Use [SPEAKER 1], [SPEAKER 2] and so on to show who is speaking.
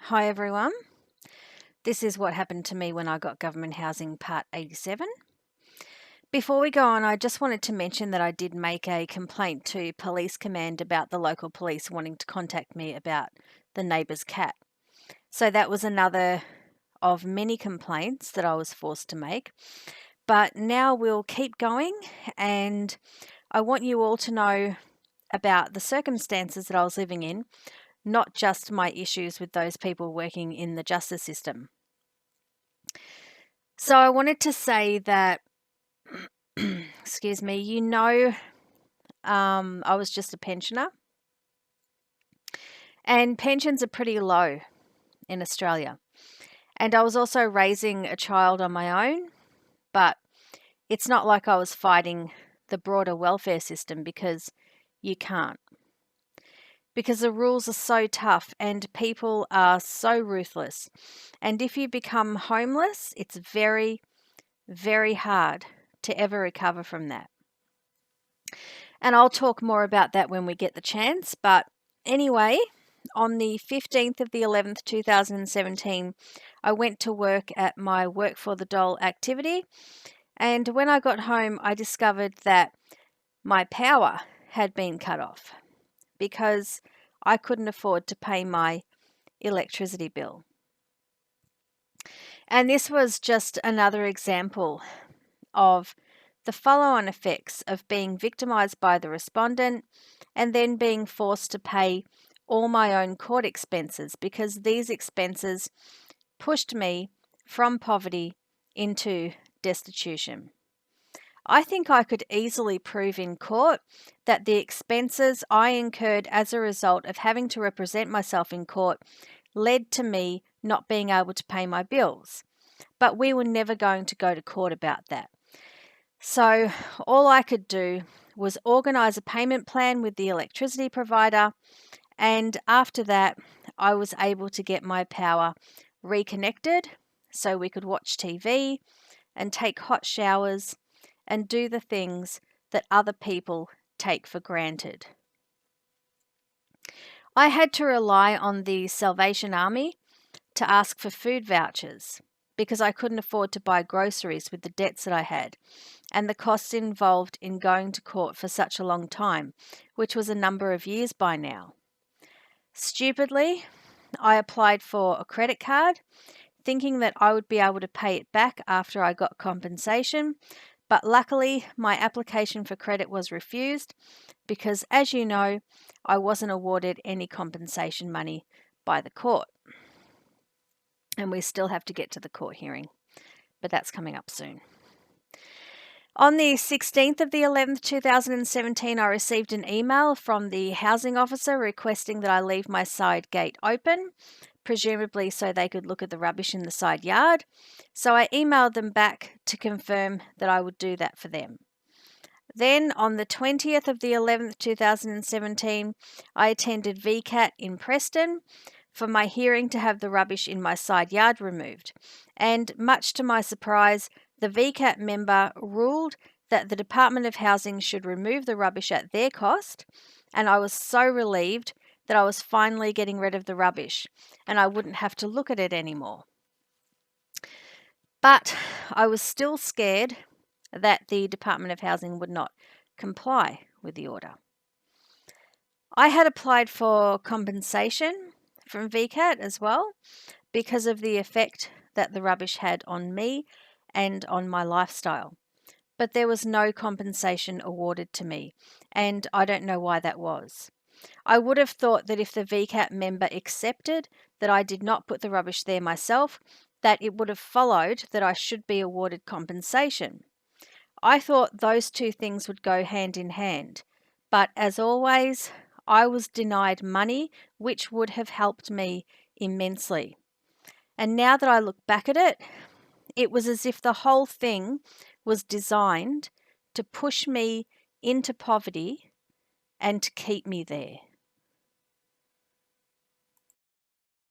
[SPEAKER 1] Hi everyone. This is what happened to me when I got government housing part 87. Before we go on, I just wanted to mention that I did make a complaint to Police Command about the local police wanting to contact me about the neighbour's cat. So that was another of many complaints that I was forced to make. But now we'll keep going, and I want you all to know about the circumstances that I was living in, not just my issues with those people working in the justice system. So I wanted to say that, excuse me, I was just a pensioner, and pensions are pretty low in Australia. And I was also raising a child on my own, but it's not like I was fighting the broader welfare system because you can't. Because the rules are so tough and people are so ruthless. And if you become homeless, it's very, very hard to ever recover from that. And I'll talk more about that when we get the chance. But anyway, on the 15th of the 11th, 2017, I went to work at my Work for the Dole activity. And when I got home, I discovered that my power had been cut off because I couldn't afford to pay my electricity bill. And this was just another example of the follow-on effects of being victimised by the respondent and then being forced to pay all my own court expenses because these expenses pushed me from poverty into destitution. I think I could easily prove in court that the expenses I incurred as a result of having to represent myself in court led to me not being able to pay my bills. But we were never going to go to court about that. So all I could do was organise a payment plan with the electricity provider, and after that I was able to get my power reconnected so we could watch TV and take hot showers and do the things that other people take for granted. I had to rely on the Salvation Army to ask for food vouchers because I couldn't afford to buy groceries with the debts that I had and the costs involved in going to court for such a long time, which was a number of years by now. Stupidly, I applied for a credit card, thinking that I would be able to pay it back after I got compensation, but luckily my application for credit was refused because, as you know, I wasn't awarded any compensation money by the court. And we still have to get to the court hearing, but that's coming up soon. On the 16th of the 11th, 2017, I received an email from the housing officer requesting that I leave my side gate open, presumably so they could look at the rubbish in the side yard. So I emailed them back to confirm that I would do that for them. Then on the 20th of the 11th, 2017, I attended VCAT in Preston for my hearing to have the rubbish in my side yard removed. And much to my surprise, the VCAT member ruled that the Department of Housing should remove the rubbish at their cost, and I was so relieved that I was finally getting rid of the rubbish and I wouldn't have to look at it anymore. But I was still scared that the Department of Housing would not comply with the order. I had applied for compensation from VCAT as well because of the effect that the rubbish had on me and on my lifestyle. But there was no compensation awarded to me, and I don't know why that was. I would have thought that if the VCAT member accepted that I did not put the rubbish there myself, that it would have followed that I should be awarded compensation. I thought those two things would go hand in hand, but as always, I was denied money which would have helped me immensely. And now that I look back at it, it was as if the whole thing was designed to push me into poverty and to keep me there.